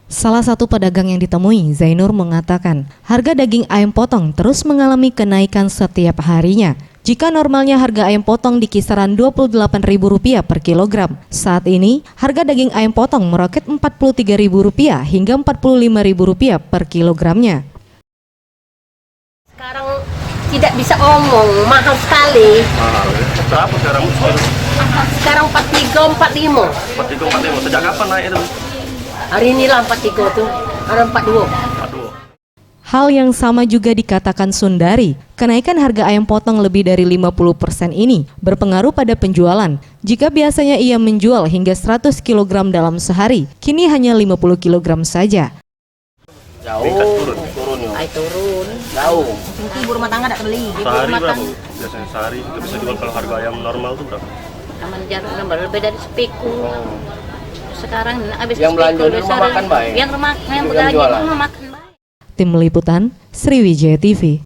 Salah satu pedagang yang ditemui, Zainur, mengatakan harga daging ayam potong terus mengalami kenaikan setiap harinya. Jika normalnya harga ayam potong di kisaran Rp28.000 per kilogram, saat ini harga daging ayam potong meroket Rp43.000 hingga Rp45.000 per kilogramnya. Sekarang tidak bisa omong, mahal sekali. Mahal ya? Berapa sekarang? Sekarang 43, 45. 43, 45. Sejak kapan naik itu? Hari inilah 43 tuh, ada 42. Aduh. Hal yang sama juga dikatakan Sundari. Kenaikan harga ayam potong lebih dari 50% ini berpengaruh pada penjualan. Jika biasanya ia menjual hingga 100 kg dalam sehari, kini hanya 50 kg saja. Jauh turun ya. Ay, turun. Jauh. Mungkin ibu rumah tangga tidak beli. Sehari berapa? Biasanya sehari itu bisa jual kalau harga ayam normal tuh berapa? Aman jarum lebih dari sepiku. Sekarang habis yang belanja di rumah makan baik. Yang belanja di rumah makan baik. Tim Liputan, Sriwijaya TV.